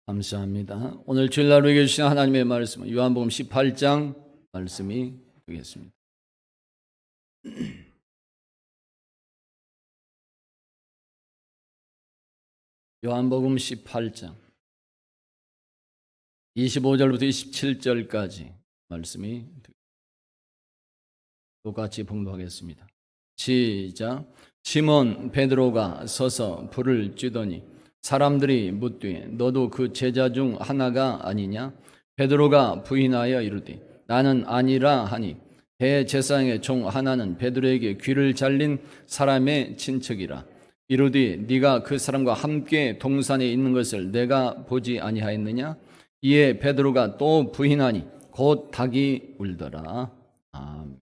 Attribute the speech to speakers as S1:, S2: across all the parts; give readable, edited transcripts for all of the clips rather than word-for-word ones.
S1: 감사합니다. 오늘 주일날 우리에게 주신 하나님의 말씀은 요한복음 18장 말씀이 되겠습니다. 요한복음 18장 25절부터 27절까지 말씀이 똑같이 봉독하겠습니다. 시작. 시몬 베드로가 서서 불을 쬐더니 사람들이 묻되 너도 그 제자 중 하나가 아니냐? 베드로가 부인하여 이르되 나는 아니라 하니 대제사장의 종 하나는 베드로에게 귀를 잘린 사람의 친척이라. 이르되 네가 그 사람과 함께 동산에 있는 것을 내가 보지 아니하였느냐? 이에 베드로가 또 부인하니 곧 닭이 울더라. 아멘.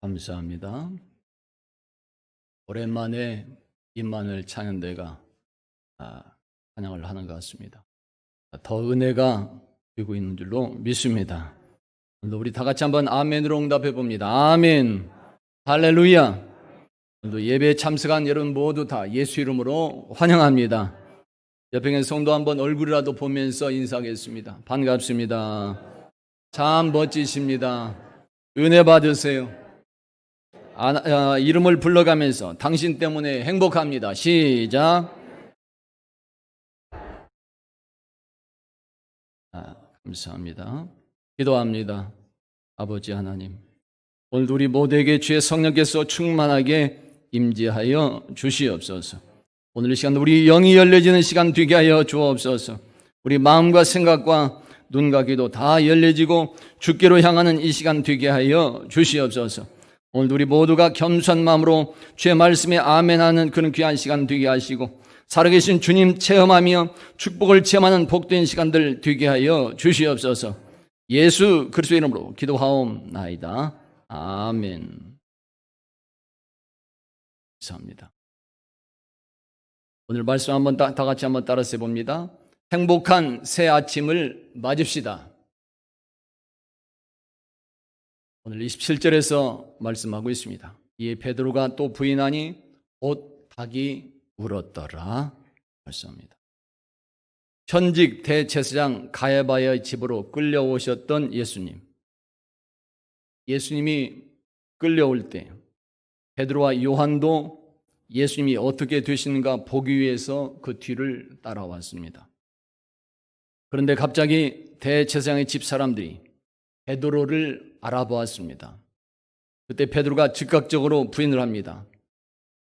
S1: 감사합니다. 오랜만에 임만을 찾는 데가 찬양을 하는 것 같습니다. 더 은혜가 되고 있는 줄로 믿습니다. 오늘도 우리 다 같이 한번 아멘으로 응답해 봅니다. 아멘. 할렐루야. 오늘도 예배에 참석한 여러분 모두 다 예수 이름으로 환영합니다. 옆에 있는 성도 한번 얼굴이라도 보면서 인사하겠습니다. 반갑습니다. 참 멋지십니다. 은혜 받으세요. 이름을 불러가면서 당신 때문에 행복합니다. 시작. 감사합니다. 기도합니다. 아버지 하나님, 오늘도 우리 모두에게 주의 성령께서 충만하게 임재하여 주시옵소서. 오늘 이 시간 우리 영이 열려지는 시간 되게 하여 주옵소서. 우리 마음과 생각과 눈과 귀도 다 열려지고 주께로 향하는 이 시간 되게 하여 주시옵소서. 오늘도 우리 모두가 겸손한 마음으로 주의 말씀에 아멘하는 그런 귀한 시간 되게 하시고 살아계신 주님 체험하며 축복을 체험하는 복된 시간들 되게 하여 주시옵소서. 예수 그리스도의 이름으로 기도하옵나이다. 아멘. 감사합니다. 오늘 말씀 한번 다 같이 한번 따라서 해봅니다. 행복한 새 아침을 맞읍시다. 오늘 27절에서 말씀하고 있습니다. 이에 베드로가 또 부인하니 곧 닭이 울었더라 말씀합니다. 현직 대제사장 가야바의 집으로 끌려오셨던 예수님이 끌려올 때 베드로와 요한도 예수님이 어떻게 되시는가 보기 위해서 그 뒤를 따라왔습니다. 그런데 갑자기 대제사장의 집 사람들이 베드로를 알아보았습니다. 그때 베드로가 즉각적으로 부인을 합니다.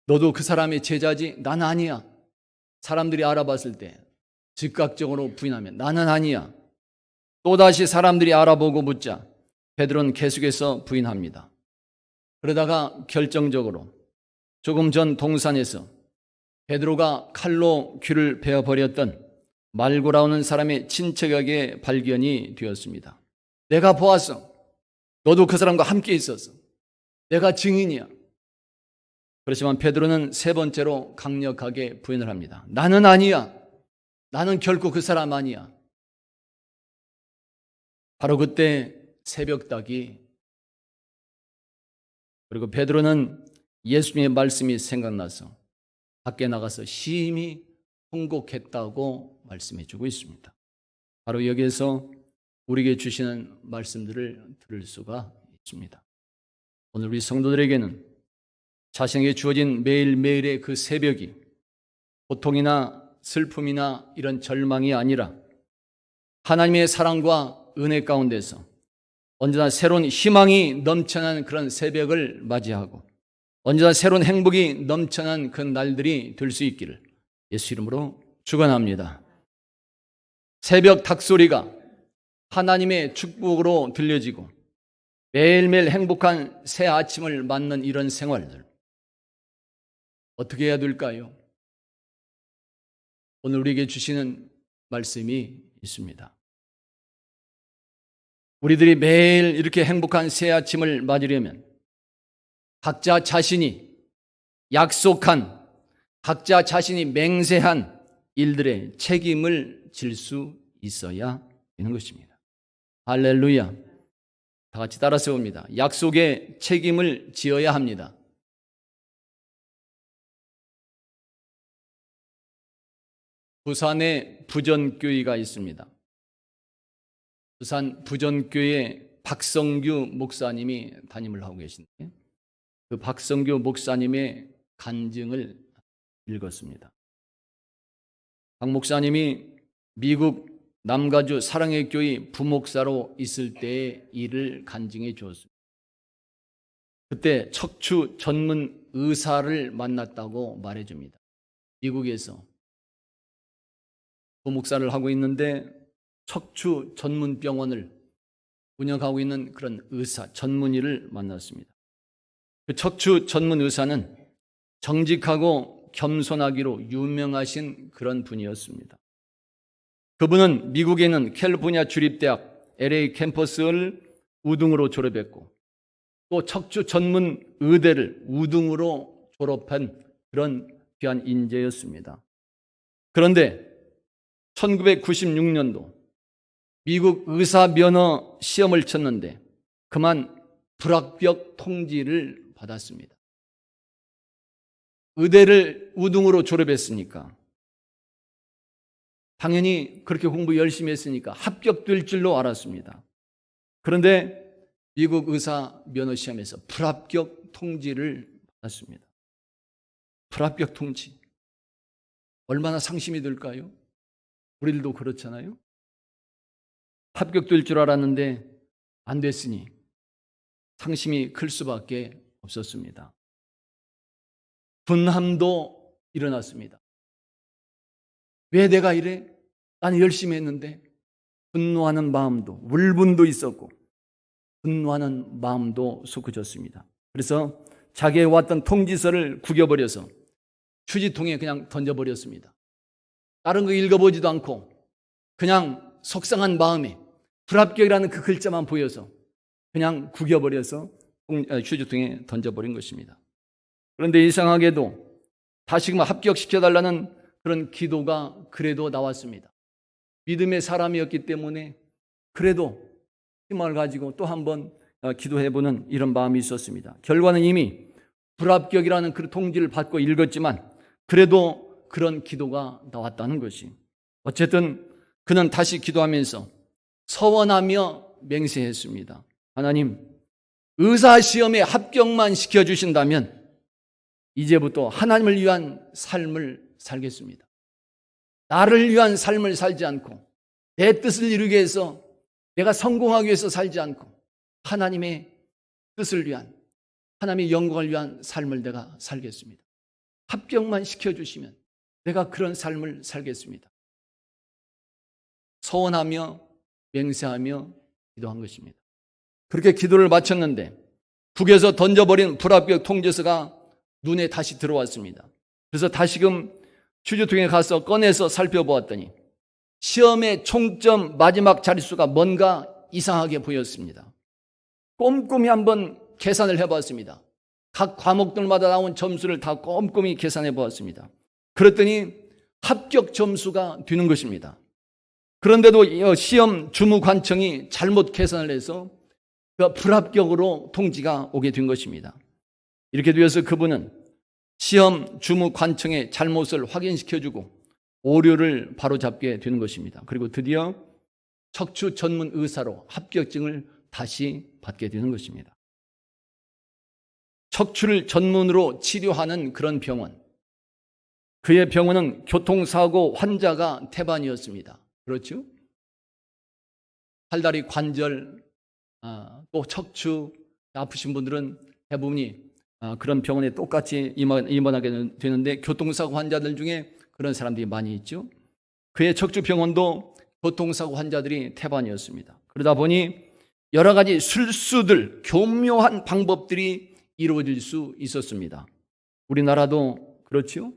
S1: 너도 그 사람의 제자지? 나는 아니야. 사람들이 알아봤을 때 즉각적으로 부인하면 나는 아니야. 또다시 사람들이 알아보고 묻자 베드로는 계속해서 부인합니다. 그러다가 결정적으로 조금 전 동산에서 베드로가 칼로 귀를 베어버렸던 말고라오는 사람의 친척에게 발견이 되었습니다. 내가 보았어. 너도 그 사람과 함께 있었어. 내가 증인이야. 그렇지만 베드로는 세 번째로 강력하게 부인을 합니다. 나는 아니야. 나는 결코 그 사람 아니야. 바로 그때 새벽닭이, 그리고 베드로는 예수님의 말씀이 생각나서 밖에 나가서 심히 통곡했다고 말씀해 주고 있습니다. 바로 여기에서 우리에게 주시는 말씀들을 들을 수가 있습니다. 오늘 우리 성도들에게는 자신에게 주어진 매일매일의 그 새벽이 고통이나 슬픔이나 이런 절망이 아니라 하나님의 사랑과 은혜 가운데서 언제나 새로운 희망이 넘쳐난 그런 새벽을 맞이하고 언제나 새로운 행복이 넘쳐난 그 날들이 될 수 있기를 예수 이름으로 축원합니다. 새벽 닭소리가 하나님의 축복으로 들려지고 매일매일 행복한 새 아침을 맞는 이런 생활들 어떻게 해야 될까요? 오늘 우리에게 주시는 말씀이 있습니다. 우리들이 매일 이렇게 행복한 새 아침을 맞으려면 각자 자신이 약속한, 각자 자신이 맹세한 일들의 책임을 질 수 있어야 되는 것입니다. 할렐루야. 다 같이 따라서 봅니다. 약속의 책임을 지어야 합니다. 부산에 부전교회가 있습니다. 부산 부전교회 박성규 목사님이 담임을 하고 계신데 그 박성규 목사님의 간증을 읽었습니다. 박 목사님이 미국 남가주 사랑의 교회 부목사로 있을 때의 일을 간증해 주었습니다. 그때 척추 전문 의사를 만났다고 말해줍니다. 미국에서 부목사를 하고 있는데 척추 전문 병원을 운영하고 있는 그런 의사, 전문의를 만났습니다. 그 척추 전문 의사는 정직하고 겸손하기로 유명하신 그런 분이었습니다. 그분은 미국에 있는 캘리포니아 주립대학 LA 캠퍼스를 우등으로 졸업했고 또 척추 전문 의대를 우등으로 졸업한 그런 귀한 인재였습니다. 그런데 1996년도 미국 의사 면허 시험을 쳤는데 그만 불합격 통지를 받았습니다. 의대를 우등으로 졸업했으니까 당연히 그렇게 공부 열심히 했으니까 합격될 줄로 알았습니다. 그런데 미국 의사 면허 시험에서 불합격 통지를 받았습니다. 불합격 통지. 얼마나 상심이 들까요? 우리들도 그렇잖아요. 합격될 줄 알았는데 안 됐으니 상심이 클 수밖에 없었습니다. 분함도 일어났습니다. 왜 내가 이래? 나는 열심히 했는데. 분노하는 마음도, 울분도 있었고 분노하는 마음도 솟구쳤습니다. 그래서 자기의 왔던 통지서를 구겨버려서 휴지통에 그냥 던져버렸습니다. 다른 거 읽어보지도 않고 그냥 속상한 마음에 불합격이라는 그 글자만 보여서 그냥 구겨버려서 휴지통에 던져버린 것입니다. 그런데 이상하게도 다시금 합격시켜달라는 그런 기도가 그래도 나왔습니다. 믿음의 사람이었기 때문에 그래도 희망을 가지고 또 한번 기도해보는 이런 마음이 있었습니다. 결과는 이미 불합격이라는 그 통지를 받고 읽었지만 그래도 그런 기도가 나왔다는 것이, 어쨌든 그는 다시 기도하면서 서원하며 맹세했습니다. 하나님, 의사시험에 합격만 시켜주신다면 이제부터 하나님을 위한 삶을 살겠습니다. 나를 위한 삶을 살지 않고 내 뜻을 이루기 위해서, 내가 성공하기 위해서 살지 않고 하나님의 뜻을 위한, 하나님의 영광을 위한 삶을 내가 살겠습니다. 합격만 시켜주시면 내가 그런 삶을 살겠습니다. 서원하며 맹세하며 기도한 것입니다. 그렇게 기도를 마쳤는데 북에서 던져버린 불합격 통지서가 눈에 다시 들어왔습니다. 그래서 다시금 휴지통에 가서 꺼내서 살펴보았더니 시험의 총점 마지막 자릿수가 뭔가 이상하게 보였습니다. 꼼꼼히 한번 계산을 해봤습니다. 각 과목들마다 나온 점수를 다 꼼꼼히 계산해 보았습니다. 그랬더니 합격 점수가 되는 것입니다. 그런데도 시험 주무관청이 잘못 계산을 해서 불합격으로 통지가 오게 된 것입니다. 이렇게 되어서 그분은 시험 주무관청의 잘못을 확인시켜주고 오류를 바로잡게 되는 것입니다. 그리고 드디어 척추 전문 의사로 합격증을 다시 받게 되는 것입니다. 척추를 전문으로 치료하는 그런 병원, 그의 병원은 교통사고 환자가 태반이었습니다. 그렇죠? 팔다리 관절, 또 척추 아프신 분들은 대부분이 그런 병원에 똑같이 입원하게 되는데 교통사고 환자들 중에 그런 사람들이 많이 있죠. 그의 척추병원도 교통사고 환자들이 태반이었습니다. 그러다 보니 여러 가지 술수들, 교묘한 방법들이 이루어질 수 있었습니다. 우리나라도 그렇죠?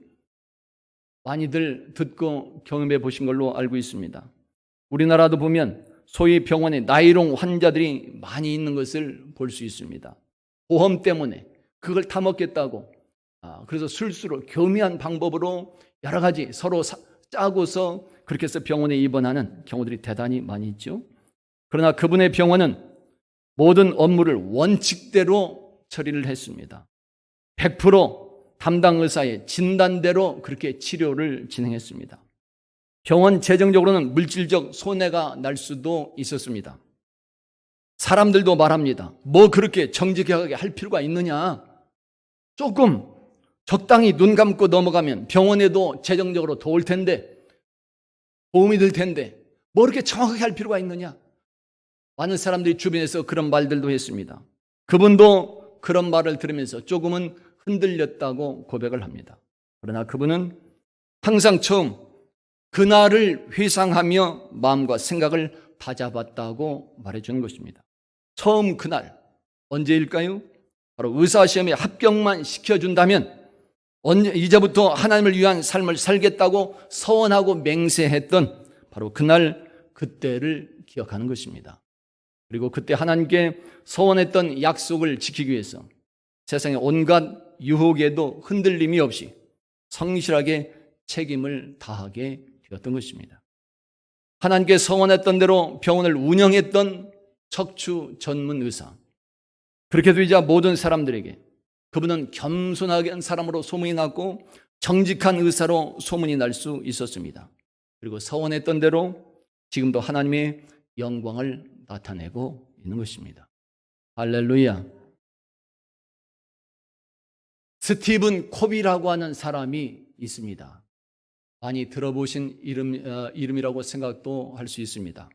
S1: 많이들 듣고 경험해 보신 걸로 알고 있습니다. 우리나라도 보면 소위 병원에 나이롱 환자들이 많이 있는 것을 볼 수 있습니다. 보험 때문에 그걸 타먹겠다고, 그래서 술수로 교묘한 방법으로 여러 가지 서로 짜고서 그렇게 해서 병원에 입원하는 경우들이 대단히 많이 있죠. 그러나 그분의 병원은 모든 업무를 원칙대로 처리를 했습니다. 100% 담당 의사의 진단대로 그렇게 치료를 진행했습니다. 병원 재정적으로는 물질적 손해가 날 수도 있었습니다. 사람들도 말합니다. 뭐 그렇게 정직하게 할 필요가 있느냐? 조금 적당히 눈 감고 넘어가면 병원에도 재정적으로 도울 텐데, 도움이 될 텐데 뭐 그렇게 정확하게 할 필요가 있느냐? 많은 사람들이 주변에서 그런 말들도 했습니다. 그분도 그런 말을 들으면서 조금은 흔들렸다고 고백을 합니다. 그러나 그분은 항상 처음 그날을 회상하며 마음과 생각을 다잡았다고 말해주는 것입니다. 처음 그날, 언제일까요? 바로 의사시험에 합격만 시켜준다면 이제부터 하나님을 위한 삶을 살겠다고 서원하고 맹세했던 바로 그날, 그때를 기억하는 것입니다. 그리고 그때 하나님께 서원했던 약속을 지키기 위해서 세상의 온갖 유혹에도 흔들림이 없이 성실하게 책임을 다하게 되었던 것입니다. 하나님께 서원했던 대로 병원을 운영했던 척추 전문 의사, 그렇게 되자 모든 사람들에게 그분은 겸손한 사람으로 소문이 났고 정직한 의사로 소문이 날 수 있었습니다. 그리고 서원했던 대로 지금도 하나님의 영광을 나타내고 있는 것입니다. 할렐루야. 스티븐 코비라고 하는 사람이 있습니다. 많이 들어보신 이름이라고 생각도 할 수 있습니다.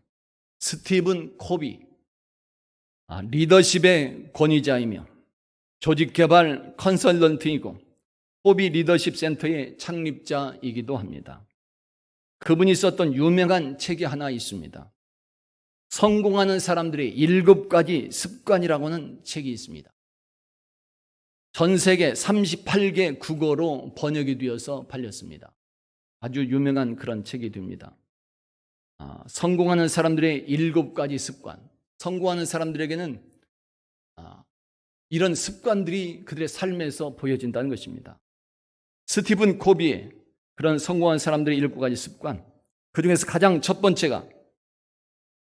S1: 스티븐 코비, 리더십의 권위자이며 조직개발 컨설턴트이고 코비 리더십 센터의 창립자이기도 합니다. 그분이 썼던 유명한 책이 하나 있습니다. 성공하는 사람들의 7가지 습관이라고 하는 책이 있습니다. 전 세계 38개 국어로 번역이 되어서 팔렸습니다. 아주 유명한 그런 책이 됩니다. 성공하는 사람들의 7가지 습관. 성공하는 사람들에게는 이런 습관들이 그들의 삶에서 보여진다는 것입니다. 스티븐 코비의 그런 성공한 사람들의 7가지 습관, 그 중에서 가장 첫 번째가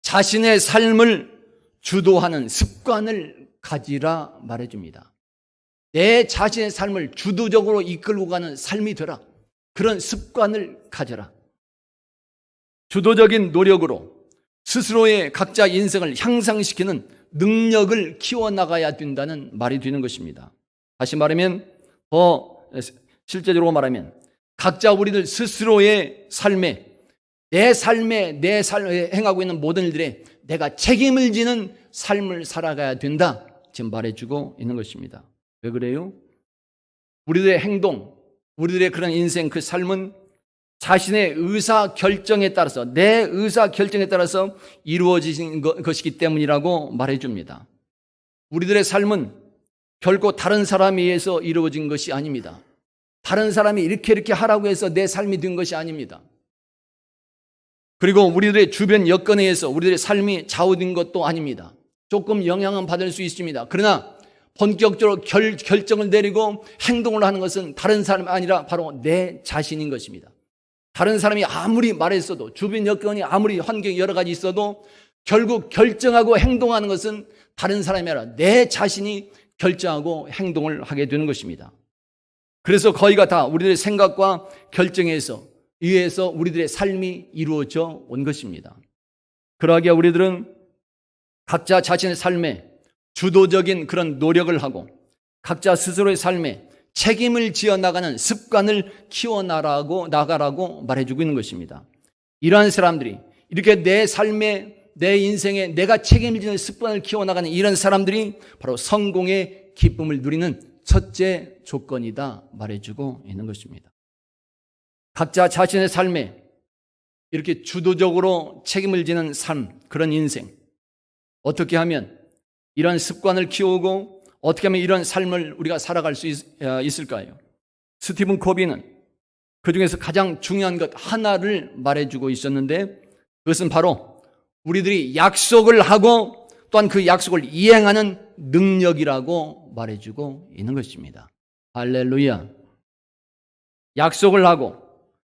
S1: 자신의 삶을 주도하는 습관을 가지라 말해줍니다. 내 자신의 삶을 주도적으로 이끌고 가는 삶이 되라. 그런 습관을 가져라. 주도적인 노력으로 스스로의 각자 인생을 향상시키는 능력을 키워나가야 된다는 말이 되는 것입니다. 다시 말하면, 더 실제적으로 말하면 각자 우리들 스스로의 삶에 내 삶에 행하고 있는 모든 일들에 내가 책임을 지는 삶을 살아가야 된다, 지금 말해주고 있는 것입니다. 왜 그래요? 우리들의 행동, 우리들의 그런 인생, 그 삶은 자신의 의사 결정에 따라서, 내 의사 결정에 따라서 이루어진 것이기 때문이라고 말해줍니다. 우리들의 삶은 결코 다른 사람에 의해서 이루어진 것이 아닙니다. 다른 사람이 이렇게 하라고 해서 내 삶이 된 것이 아닙니다. 그리고 우리들의 주변 여건에 의해서 우리들의 삶이 좌우된 것도 아닙니다. 조금 영향은 받을 수 있습니다. 그러나 본격적으로 결정을 내리고 행동을 하는 것은 다른 사람이 아니라 바로 내 자신인 것입니다. 다른 사람이 아무리 말했어도, 주변 여건이 아무리 환경이 여러 가지 있어도 결국 결정하고 행동하는 것은 다른 사람이 아니라 내 자신이 결정하고 행동을 하게 되는 것입니다. 그래서 거의가 다 우리들의 생각과 결정에 의해서 우리들의 삶이 이루어져 온 것입니다. 그러하기에 우리들은 각자 자신의 삶에 주도적인 그런 노력을 하고 각자 스스로의 삶에 책임을 지어 나가는 습관을 나가라고 말해주고 있는 것입니다. 이러한 사람들이, 이렇게 내 삶에, 내 인생에 내가 책임을 지는 습관을 키워나가는 이런 사람들이 바로 성공의 기쁨을 누리는 첫째 조건이다 말해주고 있는 것입니다. 각자 자신의 삶에 이렇게 주도적으로 책임을 지는 삶, 그런 인생, 어떻게 하면 이런 습관을 키우고 어떻게 하면 이런 삶을 우리가 살아갈 수 있을까요? 스티븐 코비는 그 중에서 가장 중요한 것 하나를 말해주고 있었는데, 그것은 바로 우리들이 약속을 하고 또한 그 약속을 이행하는 능력이라고 말해주고 있는 것입니다. 할렐루야. 약속을 하고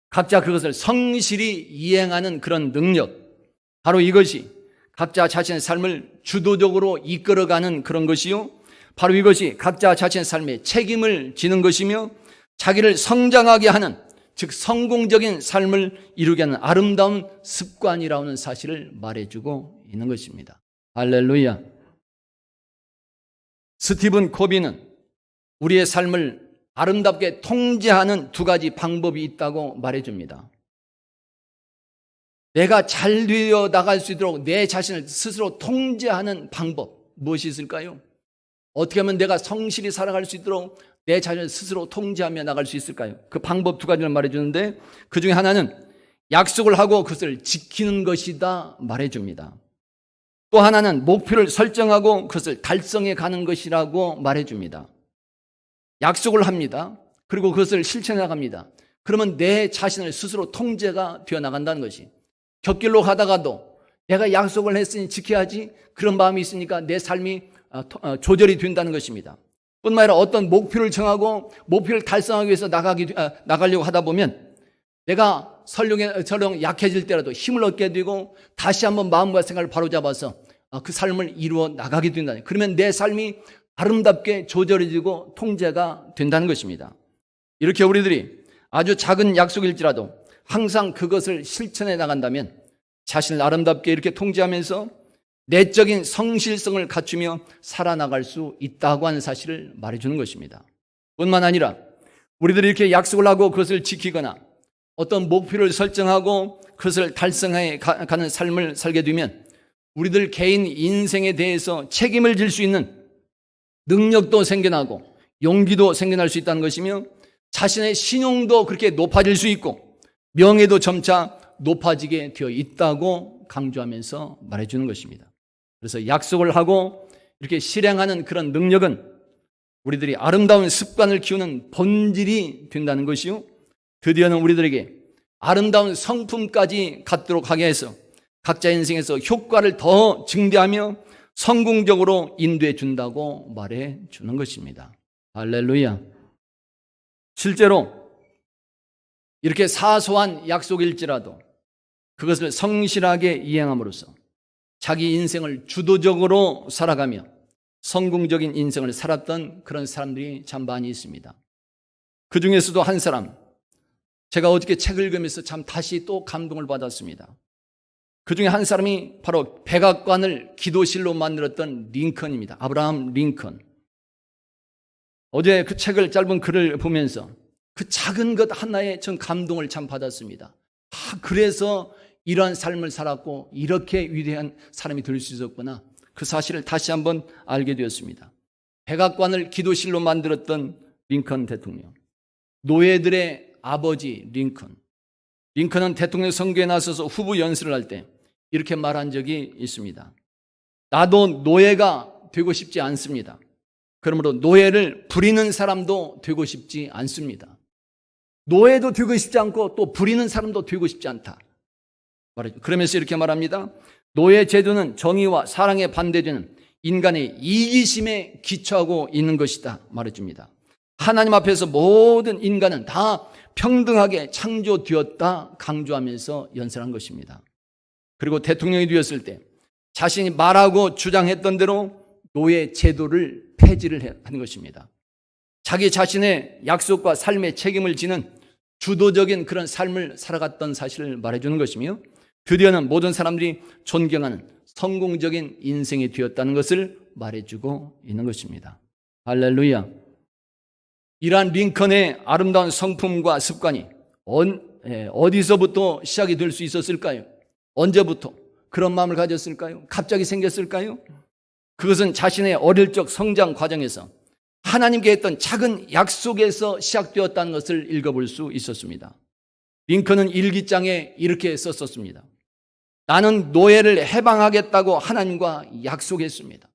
S1: 각자 그것을 성실히 이행하는 그런 능력, 바로 이것이 각자 자신의 삶을 주도적으로 이끌어가는 그런 것이요, 바로 이것이 각자 자신의 삶에 책임을 지는 것이며 자기를 성장하게 하는, 즉 성공적인 삶을 이루게 하는 아름다운 습관이라는 사실을 말해주고 있는 것입니다. 할렐루야. 스티븐 코비는 우리의 삶을 아름답게 통제하는 두 가지 방법이 있다고 말해줍니다. 내가 잘 되어 나갈 수 있도록 내 자신을 스스로 통제하는 방법, 무엇이 있을까요? 어떻게 하면 내가 성실히 살아갈 수 있도록 내 자신을 스스로 통제하며 나갈 수 있을까요? 그 방법 두 가지를 말해주는데, 그 중에 하나는 약속을 하고 그것을 지키는 것이다 말해줍니다. 또 하나는 목표를 설정하고 그것을 달성해 가는 것이라고 말해줍니다. 약속을 합니다. 그리고 그것을 실천해 나갑니다. 그러면 내 자신을 스스로 통제가 되어 나간다는 것이, 곁길로 가다가도 내가 약속을 했으니 지켜야지, 그런 마음이 있으니까 내 삶이 조절이 된다는 것입니다. 뿐만 아니라 어떤 목표를 정하고 목표를 달성하기 위해서 나가려고 하다 보면 내가 설령 약해질 때라도 힘을 얻게 되고 다시 한번 마음과 생각을 바로잡아서 그 삶을 이루어 나가게 된다. 그러면 내 삶이 아름답게 조절해지고 통제가 된다는 것입니다. 이렇게 우리들이 아주 작은 약속일지라도 항상 그것을 실천해 나간다면 자신을 아름답게 이렇게 통제하면서 내적인 성실성을 갖추며 살아나갈 수 있다고 하는 사실을 말해주는 것입니다. 뿐만 아니라 우리들이 이렇게 약속을 하고 그것을 지키거나 어떤 목표를 설정하고 그것을 달성해 가는 삶을 살게 되면 우리들 개인 인생에 대해서 책임을 질 수 있는 능력도 생겨나고 용기도 생겨날 수 있다는 것이며 자신의 신용도 그렇게 높아질 수 있고 명예도 점차 높아지게 되어 있다고 강조하면서 말해주는 것입니다. 그래서 약속을 하고 이렇게 실행하는 그런 능력은 우리들이 아름다운 습관을 키우는 본질이 된다는 것이요, 드디어는 우리들에게 아름다운 성품까지 갖도록 하게 해서 각자 인생에서 효과를 더 증대하며 성공적으로 인도해 준다고 말해 주는 것입니다. 할렐루야. 실제로 이렇게 사소한 약속일지라도 그것을 성실하게 이행함으로써 자기 인생을 주도적으로 살아가며 성공적인 인생을 살았던 그런 사람들이 참 많이 있습니다. 그 중에서도 한 사람, 제가 어저께 책을 읽으면서 참 다시 또 감동을 받았습니다. 그 중에 한 사람이 바로 백악관을 기도실로 만들었던 링컨입니다. 아브라함 링컨. 어제 그 책을 짧은 글을 보면서 그 작은 것 하나에 전 감동을 참 받았습니다. 그래서 이러한 삶을 살았고 이렇게 위대한 사람이 될 수 있었구나. 그 사실을 다시 한번 알게 되었습니다. 백악관을 기도실로 만들었던 링컨 대통령. 노예들의 아버지 링컨. 링컨은 대통령 선거에 나서서 후보 연설을 할 때 이렇게 말한 적이 있습니다. 나도 노예가 되고 싶지 않습니다. 그러므로 노예를 부리는 사람도 되고 싶지 않습니다. 노예도 되고 싶지 않고 또 부리는 사람도 되고 싶지 않다. 그러면서 이렇게 말합니다. 노예 제도는 정의와 사랑에 반대되는 인간의 이기심에 기초하고 있는 것이다 말해줍니다. 하나님 앞에서 모든 인간은 다 평등하게 창조되었다 강조하면서 연설한 것입니다. 그리고 대통령이 되었을 때 자신이 말하고 주장했던 대로 노예 제도를 폐지를 한 것입니다. 자기 자신의 약속과 삶의 책임을 지는 주도적인 그런 삶을 살아갔던 사실을 말해주는 것이며 드디어는 모든 사람들이 존경하는 성공적인 인생이 되었다는 것을 말해주고 있는 것입니다. 할렐루야. 이러한 링컨의 아름다운 성품과 습관이 어디서부터 시작이 될 수 있었을까요? 언제부터 그런 마음을 가졌을까요? 갑자기 생겼을까요? 그것은 자신의 어릴 적 성장 과정에서 하나님께 했던 작은 약속에서 시작되었다는 것을 읽어볼 수 있었습니다. 링컨은 일기장에 이렇게 썼었습니다. 나는 노예를 해방하겠다고 하나님과 약속했습니다.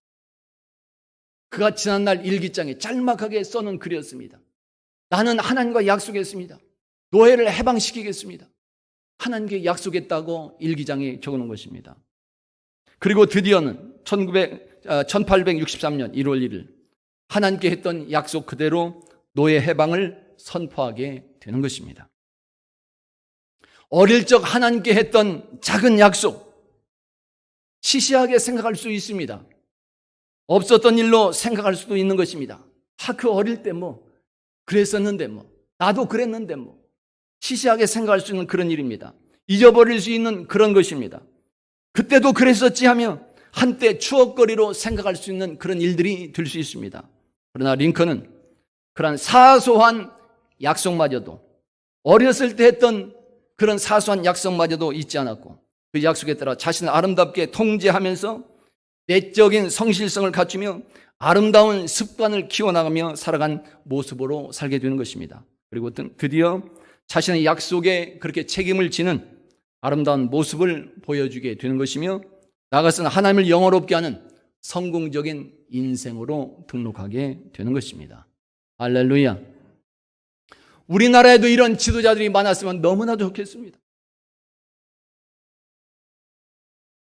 S1: 그가 지난날 일기장에 짤막하게 써놓은 글이었습니다. 나는 하나님과 약속했습니다. 노예를 해방시키겠습니다. 하나님께 약속했다고 일기장에 적어놓은 것입니다. 그리고 드디어는 1863년 1월 1일 하나님께 했던 약속 그대로 노예 해방을 선포하게 되는 것입니다. 어릴 적 하나님께 했던 작은 약속, 시시하게 생각할 수 있습니다. 없었던 일로 생각할 수도 있는 것입니다. 그 어릴 때 그랬었는데 나도 그랬는데 시시하게 생각할 수 있는 그런 일입니다. 잊어버릴 수 있는 그런 것입니다. 그때도 그랬었지 하며 한때 추억거리로 생각할 수 있는 그런 일들이 될 수 있습니다. 그러나 링컨은 그런 사소한 약속마저도 어렸을 때 했던 그런 사소한 약속마저도 잊지 않았고 그 약속에 따라 자신을 아름답게 통제하면서 내적인 성실성을 갖추며 아름다운 습관을 키워나가며 살아간 모습으로 살게 되는 것입니다. 그리고 드디어 자신의 약속에 그렇게 책임을 지는 아름다운 모습을 보여주게 되는 것이며 나아가서는 하나님을 영화롭게 하는 성공적인 인생으로 등록하게 되는 것입니다. 할렐루야. 우리나라에도 이런 지도자들이 많았으면 너무나도 좋겠습니다.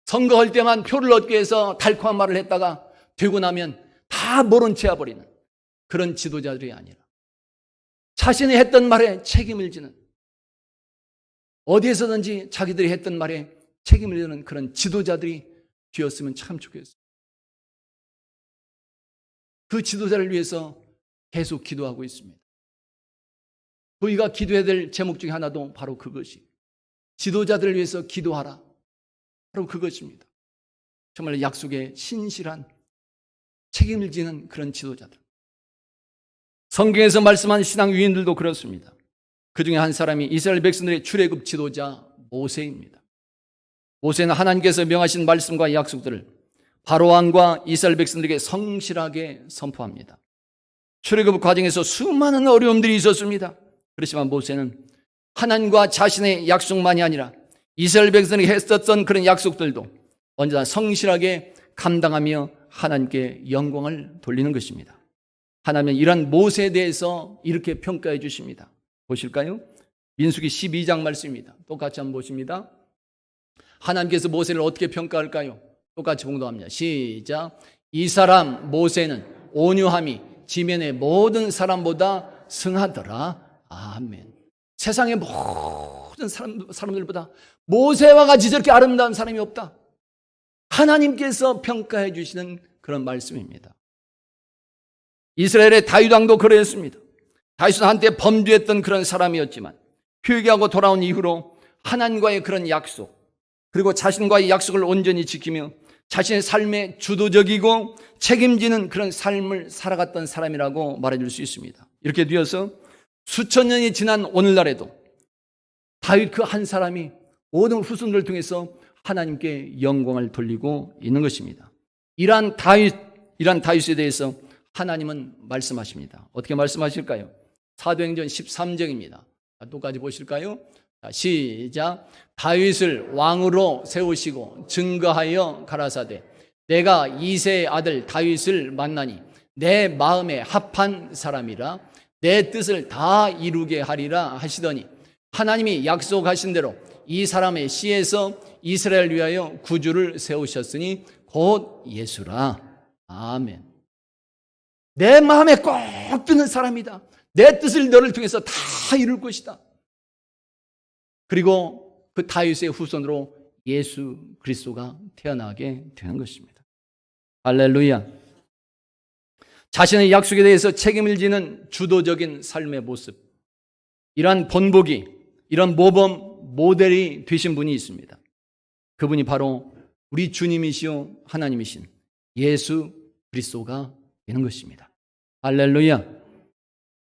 S1: 선거할 때만 표를 얻기 위해서 달콤한 말을 했다가 되고 나면 다 모른 채 해버리는 그런 지도자들이 아니라 자신이 했던 말에 책임을 지는, 어디에서든지 자기들이 했던 말에 책임을 지는 그런 지도자들이 되었으면 참 좋겠어요. 그 지도자를 위해서 계속 기도하고 있습니다. 우리가 기도해야 될 제목 중에 하나도 바로 그것이, 지도자들을 위해서 기도하라, 바로 그것입니다. 정말 약속에 신실한 책임을 지는 그런 지도자들. 성경에서 말씀한 신앙 위인들도 그렇습니다. 그 중에 한 사람이 이스라엘 백성들의 출애굽 지도자 모세입니다. 모세는 하나님께서 명하신 말씀과 약속들을 바로왕과 이스라엘 백성들에게 성실하게 선포합니다. 출애굽 과정에서 수많은 어려움들이 있었습니다. 그렇지만 모세는 하나님과 자신의 약속만이 아니라 이스라엘 백성에게 했었던 그런 약속들도 언제나 성실하게 감당하며 하나님께 영광을 돌리는 것입니다. 하나님은 이런 모세에 대해서 이렇게 평가해 주십니다. 보실까요? 민수기 12장 말씀입니다. 똑같이 한번 보십니다. 하나님께서 모세를 어떻게 평가할까요? 똑같이 봉독합니다. 시작. 이 사람 모세는 온유함이 지면의 모든 사람보다 승하더라. 아멘. 세상의 모든 사람들보다 모세와 같이 저렇게 아름다운 사람이 없다. 하나님께서 평가해 주시는 그런 말씀입니다. 이스라엘의 다윗 왕도 그러했습니다. 다윗은 한때 범죄했던 그런 사람이었지만 회개하고 돌아온 이후로 하나님과의 그런 약속, 그리고 자신과의 약속을 온전히 지키며 자신의 삶에 주도적이고 책임지는 그런 삶을 살아갔던 사람이라고 말해줄 수 있습니다. 이렇게 되어서 수천 년이 지난 오늘날에도 다윗 그 한 사람이 모든 후손들을 통해서 하나님께 영광을 돌리고 있는 것입니다. 이러한 다윗에 대해서 하나님은 말씀하십니다. 어떻게 말씀하실까요? 사도행전 13장입니다. 똑같이 보실까요? 시작. 다윗을 왕으로 세우시고 증거하여 가라사대 내가 이새의 아들 다윗을 만나니 내 마음에 합한 사람이라 내 뜻을 다 이루게 하리라 하시더니 하나님이 약속하신 대로 이 사람의 씨에서 이스라엘 위하여 구주를 세우셨으니 곧 예수라. 아멘. 내 마음에 꼭 드는 사람이다. 내 뜻을 너를 통해서 다 이룰 것이다. 그리고 그 다윗의 후손으로 예수 그리스도가 태어나게 되는 것입니다. 할렐루야. 자신의 약속에 대해서 책임을 지는 주도적인 삶의 모습, 이러한 본보기, 이런 모범 모델이 되신 분이 있습니다. 그분이 바로 우리 주님이시요 하나님이신 예수 그리스도가 되는 것입니다. 할렐루야.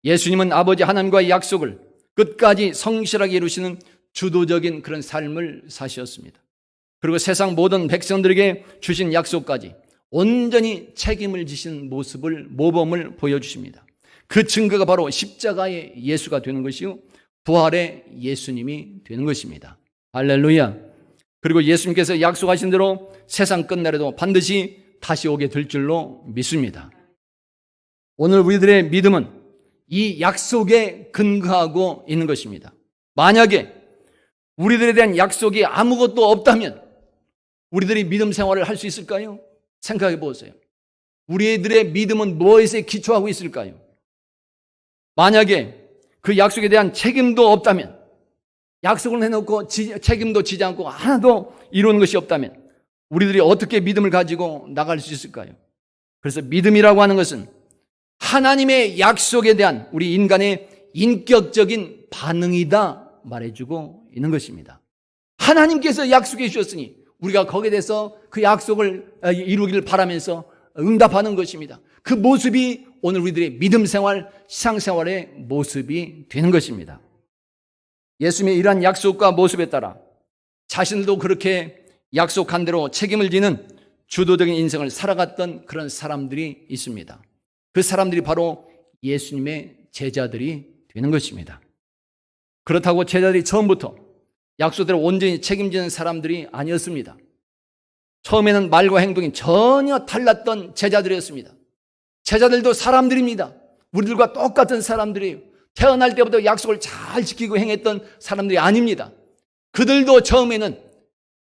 S1: 예수님은 아버지 하나님과의 약속을 끝까지 성실하게 이루시는 주도적인 그런 삶을 사셨습니다. 그리고 세상 모든 백성들에게 주신 약속까지 온전히 책임을 지신 모습을, 모범을 보여주십니다. 그 증거가 바로 십자가의 예수가 되는 것이요 부활의 예수님이 되는 것입니다. 할렐루야. 그리고 예수님께서 약속하신 대로 세상 끝날에도 반드시 다시 오게 될 줄로 믿습니다. 오늘 우리들의 믿음은 이 약속에 근거하고 있는 것입니다. 만약에 우리들에 대한 약속이 아무것도 없다면 우리들이 믿음 생활을 할 수 있을까요? 생각해 보세요. 우리들의 믿음은 무엇에 기초하고 있을까요? 만약에 그 약속에 대한 책임도 없다면, 약속을 해놓고 책임도 지지 않고 하나도 이루는 것이 없다면 우리들이 어떻게 믿음을 가지고 나갈 수 있을까요? 그래서 믿음이라고 하는 것은 하나님의 약속에 대한 우리 인간의 인격적인 반응이다 말해주고 있는 것입니다. 하나님께서 약속해 주셨으니 우리가 거기에 대해서 그 약속을 이루기를 바라면서 응답하는 것입니다. 그 모습이 오늘 우리들의 믿음 생활, 신앙생활의 모습이 되는 것입니다. 예수님의 이러한 약속과 모습에 따라 자신들도 그렇게 약속한 대로 책임을 지는 주도적인 인생을 살아갔던 그런 사람들이 있습니다. 그 사람들이 바로 예수님의 제자들이 되는 것입니다. 그렇다고 제자들이 처음부터 약속대로 온전히 책임지는 사람들이 아니었습니다. 처음에는 말과 행동이 전혀 달랐던 제자들이었습니다. 제자들도 사람들입니다. 우리들과 똑같은 사람들이에요. 태어날 때부터 약속을 잘 지키고 행했던 사람들이 아닙니다. 그들도 처음에는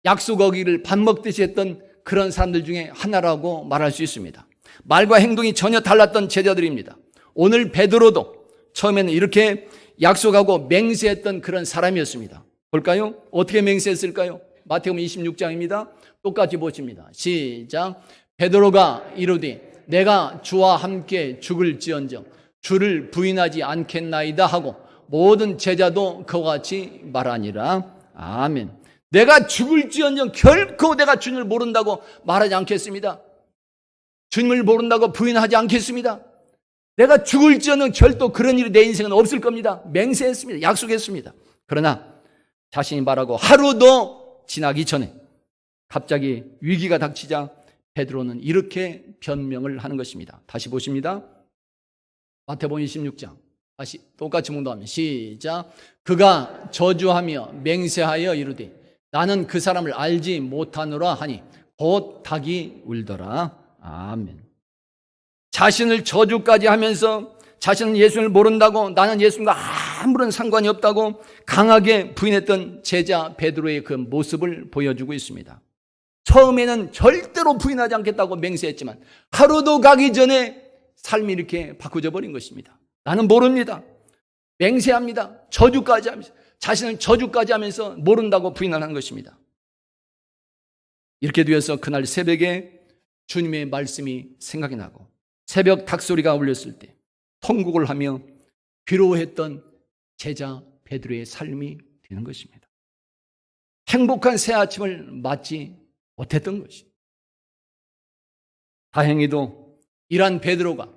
S1: 약속 어기를 밥 먹듯이 했던 그런 사람들 중에 하나라고 말할 수 있습니다. 말과 행동이 전혀 달랐던 제자들입니다. 오늘 베드로도 처음에는 이렇게 약속하고 맹세했던 그런 사람이었습니다. 볼까요? 어떻게 맹세했을까요? 마태복음 26장입니다. 똑같이 보십니다. 시작. 베드로가 이르되 내가 주와 함께 죽을지언정 주를 부인하지 않겠나이다 하고 모든 제자도 그와 같이 말하니라. 아멘. 내가 죽을지언정 결코 내가 주님을 모른다고 말하지 않겠습니다. 주님을 모른다고 부인하지 않겠습니다. 내가 죽을지언정 절도 그런 일이 내 인생은 없을 겁니다. 맹세했습니다. 약속했습니다. 그러나 자신이 말하고 하루도 지나기 전에 갑자기 위기가 닥치자 베드로는 이렇게 변명을 하는 것입니다. 다시 보십니다. 마태복음 26장 다시 똑같이 묵도하면 시작. 그가 저주하며 맹세하여 이르되 나는 그 사람을 알지 못하노라 하니 곧 닭이 울더라. 아멘. 자신을 저주까지 하면서 자신은 예수님을 모른다고, 나는 예수님과 아무런 상관이 없다고 강하게 부인했던 제자 베드로의 그 모습을 보여주고 있습니다. 처음에는 절대로 부인하지 않겠다고 맹세했지만 하루도 가기 전에 삶이 이렇게 바꾸어져 버린 것입니다. 나는 모릅니다. 맹세합니다. 저주까지 하면서, 자신을 저주까지 하면서 모른다고 부인하는 것입니다. 이렇게 되어서 그날 새벽에 주님의 말씀이 생각이 나고 새벽 닭소리가 울렸을 때 통곡을 하며 괴로워했던 제자 베드로의 삶이 되는 것입니다. 행복한 새 아침을 맞지 못했던 것입니다. 다행히도 이러한 베드로가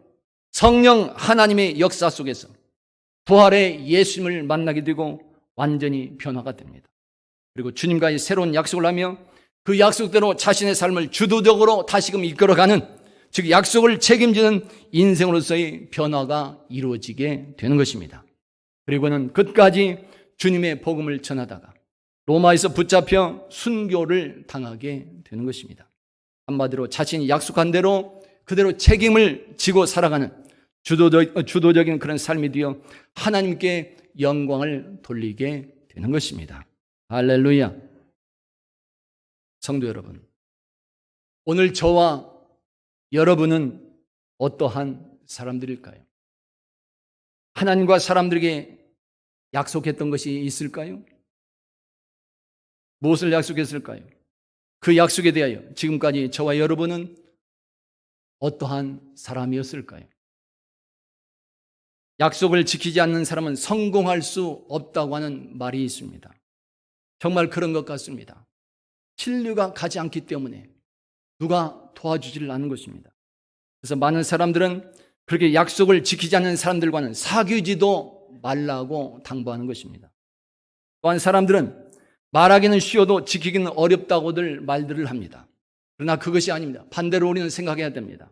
S1: 성령 하나님의 역사 속에서 부활의 예수님을 만나게 되고 완전히 변화가 됩니다. 그리고 주님과의 새로운 약속을 하며 그 약속대로 자신의 삶을 주도적으로 다시금 이끌어가는, 즉 약속을 책임지는 인생으로서의 변화가 이루어지게 되는 것입니다. 그리고는 끝까지 주님의 복음을 전하다가 로마에서 붙잡혀 순교를 당하게 되는 것입니다. 한마디로 자신이 약속한 대로 그대로 책임을 지고 살아가는 주도적인 그런 삶이 되어 하나님께 영광을 돌리게 되는 것입니다. 할렐루야. 성도 여러분, 오늘 저와 여러분은 어떠한 사람들일까요? 하나님과 사람들에게 약속했던 것이 있을까요? 무엇을 약속했을까요? 그 약속에 대하여 지금까지 저와 여러분은 어떠한 사람이었을까요? 약속을 지키지 않는 사람은 성공할 수 없다고 하는 말이 있습니다. 정말 그런 것 같습니다. 신뢰가 가지 않기 때문에 누가 도와주지를 않는 것입니다. 그래서 많은 사람들은 그렇게 약속을 지키지 않는 사람들과는 사귀지도 말라고 당부하는 것입니다. 또한 사람들은 말하기는 쉬워도 지키기는 어렵다고들 말들을 합니다. 그러나 그것이 아닙니다. 반대로 우리는 생각해야 됩니다.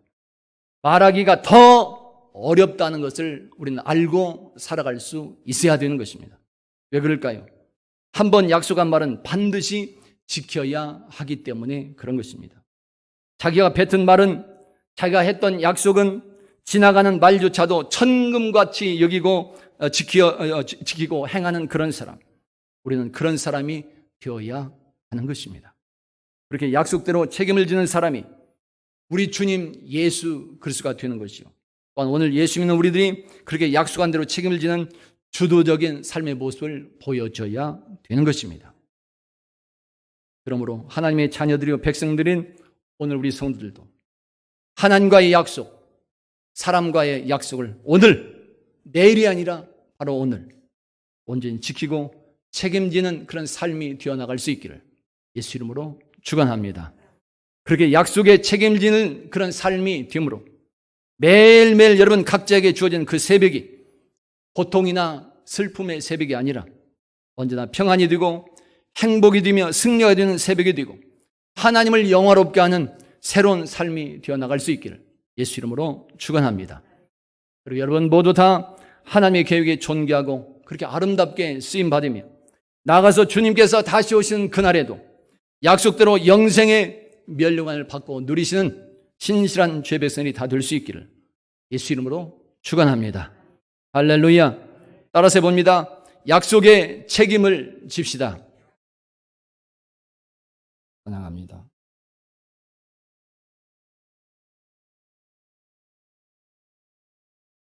S1: 말하기가 더 어렵다는 것을 우리는 알고 살아갈 수 있어야 되는 것입니다. 왜 그럴까요? 한번 약속한 말은 반드시 지켜야 하기 때문에 그런 것입니다. 자기가 뱉은 말은, 자기가 했던 약속은 지나가는 말조차도 천금같이 여기고 지키고 행하는 그런 사람, 우리는 그런 사람이 되어야 하는 것입니다. 그렇게 약속대로 책임을 지는 사람이 우리 주님 예수 그리스도가 되는 것이요, 또한 오늘 예수 믿는 우리들이 그렇게 약속한 대로 책임을 지는 주도적인 삶의 모습을 보여줘야 되는 것입니다. 그러므로 하나님의 자녀들이고 백성들인 오늘 우리 성도들도 하나님과의 약속, 사람과의 약속을 오늘, 내일이 아니라 바로 오늘 온전히 지키고 책임지는 그런 삶이 되어나갈 수 있기를 예수 이름으로 축원합니다. 그렇게 약속에 책임지는 그런 삶이 되므로 매일매일 여러분 각자에게 주어진 그 새벽이 고통이나 슬픔의 새벽이 아니라 언제나 평안이 되고 행복이 되며 승리가 되는 새벽이 되고 하나님을 영화롭게 하는 새로운 삶이 되어나갈 수 있기를 예수 이름으로 축원합니다. 그리고 여러분 모두 다 하나님의 계획에 존귀하고 그렇게 아름답게 쓰임받으며 나아가서 주님께서 다시 오시는 그날에도 약속대로 영생의 멸류관을 받고 누리시는 신실한 죄 백성이 다 될 수 있기를 예수 이름으로 축원합니다. 할렐루야. 따라서 해봅니다. 약속의 책임을 집시다. 찬양합니다.